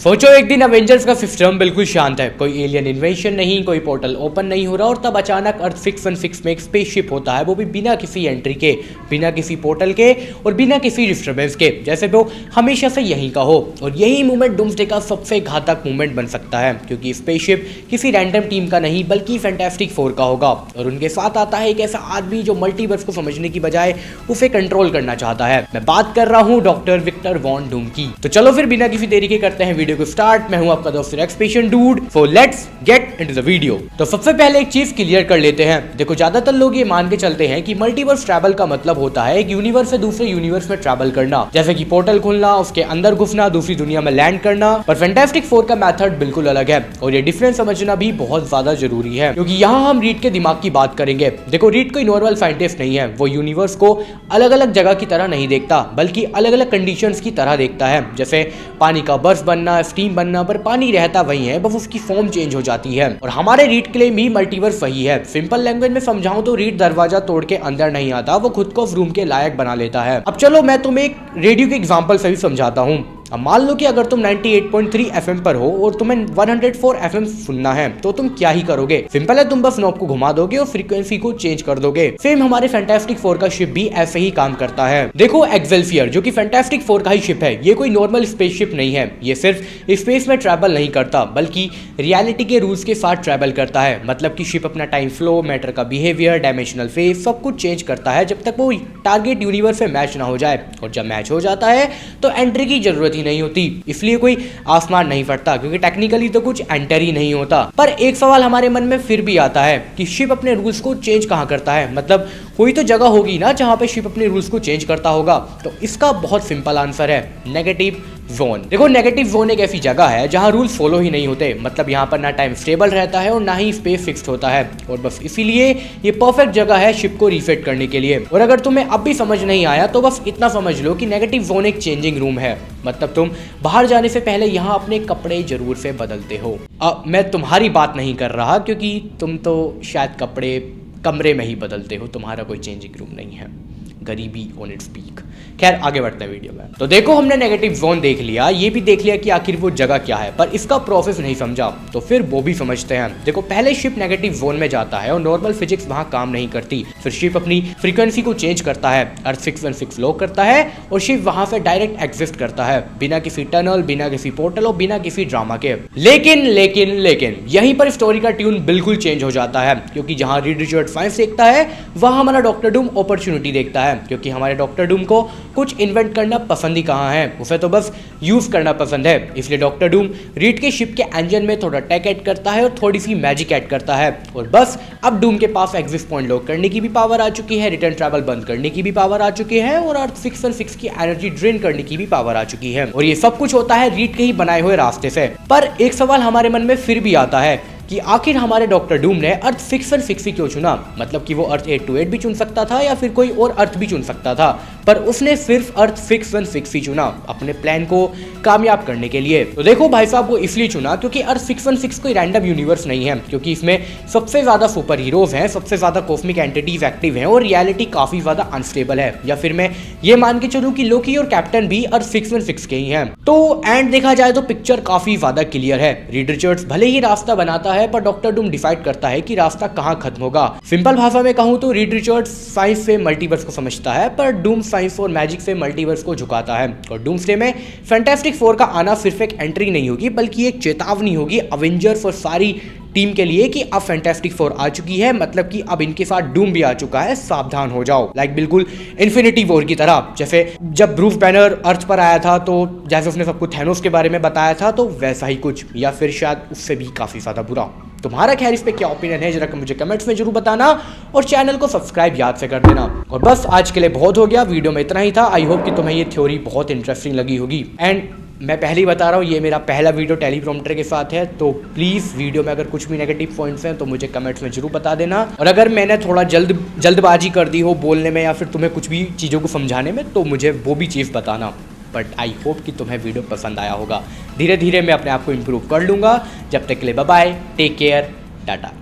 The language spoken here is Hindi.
सोचो एक दिन अवेंजर्स का सिस्टम बिल्कुल शांत है, कोई एलियन इन्वेशन नहीं, कोई पोर्टल ओपन नहीं हो रहा और तब अचानक अर्थ 616 में एक स्पेसशिप होता है, वो भी बिना किसी एंट्री के, बिना किसी पोर्टल के और बिना किसी डिस्टर्बेंस के, जैसे वो हमेशा से यहीं का हो। और यही मूवमेंट डूम्सडे का सबसे घातक मूवमेंट बन सकता है, क्योंकि स्पेसशिप किसी रैंडम टीम का नहीं बल्कि फैंटास्टिक फोर का होगा। और उनके साथ आता है एक ऐसा आदमी जो मल्टीवर्स को समझने की बजाय उसे कंट्रोल करना चाहता है। मैं बात कर रहा हूँ डॉक्टर विक्टर वॉन डूम की। तो चलो फिर बिना किसी देरी के करते हैं वीडियो को स्टार्ट। मैं हूं आपका दोस्त expression dude, so let's get into the video. तो सबसे पहले एक चीज क्लियर कर लेते हैं। देखो, ज्यादातर लोग ये मान के चलते हैं कि मल्टीवर्स ट्रैवल का मतलब होता है एक यूनिवर्स से दूसरे यूनिवर्स में ट्रैवल करना, जैसे कि पोर्टल खुलना, उसके अंदर घुसना, दूसरी दुनिया में लैंड करना। पर फैंटास्टिक फोर का मेथड बिल्कुल अलग है और ये डिफरेंस समझना भी बहुत ज्यादा जरूरी है, क्योंकि यहाँ हम रीड के दिमाग की बात करेंगे। देखो, रीड कोई नॉर्मल साइंटिस्ट नहीं है, वो यूनिवर्स को अलग अलग जगह की तरह नहीं देखता बल्कि अलग अलग कंडीशंस की तरह देखता है, जैसे पानी का बर्फ बनना, स्टीम बनना, पर पानी रहता वही है, बस उसकी फॉर्म चेंज हो जाती है। और हमारे रीड के लिए भी मल्टीवर्स वही है। सिंपल लैंग्वेज में समझाऊं तो रीड दरवाजा तोड़ के अंदर नहीं आता, वो खुद को उस रूम के लायक बना लेता है। अब चलो मैं तुम्हें एक रेडियो के एग्जांपल से भी समझाता हूँ। अब मान लो कि अगर तुम 98.3 FM पर हो और तुम्हें 104 FM सुनना है, तो तुम क्या ही करोगे? सिंपल है, तुम बस नॉब को घुमा दोगे और फ्रीक्वेंसी को चेंज कर दोगे। सेम हमारे फैंटास्टिक फोर का शिप भी ऐसे ही काम करता है। देखो, एक्सेल्सियर जो कि फैंटास्टिक फोर का ही शिप है, ये कोई नॉर्मल स्पेसशिप नहीं है। ये सिर्फ स्पेस में ट्रैवल नहीं करता बल्कि रियलिटी के रूल्स के साथ ट्रैवल करता है। मतलब कि शिप अपना टाइम फ्लो, मैटर का बिहेवियर, डायमेंशनल फेज सब कुछ चेंज करता है जब तक वो टारगेट यूनिवर्स से मैच ना हो जाए। और जब मैच हो जाता है तो एंट्री की जरूरत नहीं होती, इसलिए कोई आसमान नहीं फटता, क्योंकि टेक्निकली तो कुछ एंटर ही नहीं होता। पर एक सवाल हमारे मन में फिर भी आता है कि शिप अपने रूल्स को चेंज कहां करता है? मतलब कोई तो जगह होगी ना जहां पे शिप अपने रूल्स को चेंज करता होगा। तो इसका बहुत सिंपल आंसर है नेगेटिव जोन। देखो, नेगेटिव जोन एक ऐसी जगह है जहां रूल्स फॉलो ही नहीं होते। मतलब यहाँ पर ना टाइम स्टेबल रहता है और ना ही स्पेस फिक्स्ड होता है, और बस इसीलिए ये परफेक्ट जगह है शिप को रीसेट करने के लिए। और अगर तुम्हें अब भी समझ नहीं आया तो बस इतना समझ लो कि नेगेटिव जोन एक चेंजिंग रूम है। मतलब तुम बाहर जाने से पहले यहाँ अपने कपड़े जरूर से बदलते हो। अब मैं तुम्हारी बात नहीं कर रहा, क्योंकि तुम तो शायद कपड़े कमरे में ही बदलते हो, तुम्हारा कोई चेंजिंग रूम नहीं है। गरीबी ऑन इट्स पीक। खैर, आगे बढ़ते हैं वीडियो में। तो देखो, हमने नेगेटिव जोन देख लिया, ये भी देख लिया कि आखिर वो जगह क्या है, पर इसका प्रोसेस नहीं समझा, तो फिर वो भी समझते हैं। देखो, पहले शिप नेगेटिव जोन में जाता है और नॉर्मल फिजिक्स वहां काम नहीं करती। फिर शिप अपनी फ्रीक्वेंसी को चेंज करता है, अर्थ 616 लॉक करता है और शिप वहां से डायरेक्ट एग्जिस्ट करता है, बिना किसी टनल, बिना किसी पोर्टल और बिना किसी ड्रामा के। लेकिन लेकिन लेकिन यहीं पर स्टोरी का ट्यून बिल्कुल चेंज हो जाता है, क्योंकि जहां रीड रिचर्ड 5 देखता है वहां हमारा डॉक्टर डूम अपॉर्चुनिटी देखता है, क्योंकि हमारे डॉक्टर डूम को कुछ इन्वेंट करना पसंद ही कहाँ है, उसे तो बस यूज करना पसंद है। इसलिए डॉक्टर डूम रीड के शिप के इंजन में थोड़ा टेक ऐड करता है और थोड़ी सी मैजिक ऐड करता है, और बस अब डूम के पास एग्जिस्ट पॉइंट लॉक करने की भी पावर आ चुकी है, रिटर्न ट्रैवल बंद करने की भी पावर आ चुकी है, और अर्थ 616 की एनर्जी ड्रेन करने की भी पावर आ चुकी है। और ये सब कुछ होता है रीड के ही बनाए हुए रास्ते से। पर एक सवाल हमारे मन में फिर भी आता है कि आखिर हमारे डॉक्टर डूम ने अर्थ 616 ही क्यों चुना? मतलब कि वो अर्थ 828 भी चुन सकता था या फिर कोई और अर्थ भी चुन सकता था, पर उसने सिर्फ अर्थ 616 ही चुना अपने प्लान को कामयाब करने के लिए। तो देखो भाई साहब, वो इसलिए चुना क्योंकि अर्थ 616 कोई रैंडम यूनिवर्स नहीं है, क्योंकि इसमें सबसे ज्यादा सुपर हीरोज हैं, सबसे ज्यादा कॉस्मिक एंटिटीज एक्टिव हैं और रियलिटी काफी ज्यादा अनस्टेबल है। या फिर मैं ये मान के चलूं कि लोकी और कैप्टन भी अर्थ 616 के ही हैं। तो एंड देखा जाए तो पिक्चर काफी ज्यादा क्लियर है। रीड रिचर्ड्स भले ही रास्ता बनाता है, पर डॉक्टर डूम डिसाइड करता है कि रास्ता कहां खत्म होगा। सिंपल भाषा में कहूं तो रीड रिचर्ड्स साइंस से मल्टीवर्स को समझता है, पर डूम साइंस और मैजिक से मल्टीवर्स को झुकाता है। और डूम्सडे में फैंटास्टिक फोर का आना सिर्फ एक एंट्री नहीं होगी बल्कि एक चेतावनी होगी अवेंजर्स और सारी टीम के लिए कि अब फैंटास्टिक फोर आ चुकी है, मतलब कि अब इनके साथ डूम भी आ चुका है, सावधान हो जाओ। लाइक बिल्कुल इन्फिनिटी वॉर की तरह, जैसे जब ब्रूस बैनर अर्थ पर आया था तो जैसे उसने सबको थैनोस के बारे में बताया था, तो वैसा ही कुछ, या फिर शायद उससे भी काफी ज्यादा बुरा। तुम्हारा खैर इस पे क्या ओपिनियन है, जरा मुझे कमेंट्स में जरूर बताना और चैनल को सब्सक्राइब याद से कर देना। और बस आज के लिए बहुत हो गया, वीडियो में इतना ही था। आई होप कि तुम्हें ये थ्योरी बहुत इंटरेस्टिंग लगी होगी। एंड मैं पहले ही बता रहा हूँ, ये मेरा पहला वीडियो टेलीप्रॉम्प्टर के साथ है, तो प्लीज़ वीडियो में अगर कुछ भी नेगेटिव पॉइंट्स हैं तो मुझे कमेंट्स में जरूर बता देना। और अगर मैंने थोड़ा जल्दबाजी कर दी हो बोलने में या फिर तुम्हें कुछ भी चीज़ों को समझाने में, तो मुझे वो भी चीज़ बताना। बट आई होप कि तुम्हें वीडियो पसंद आया होगा। धीरे धीरे मैं अपने आप को इम्प्रूव कर लूँगा। जब तक के लिए bye bye, take care, Tata.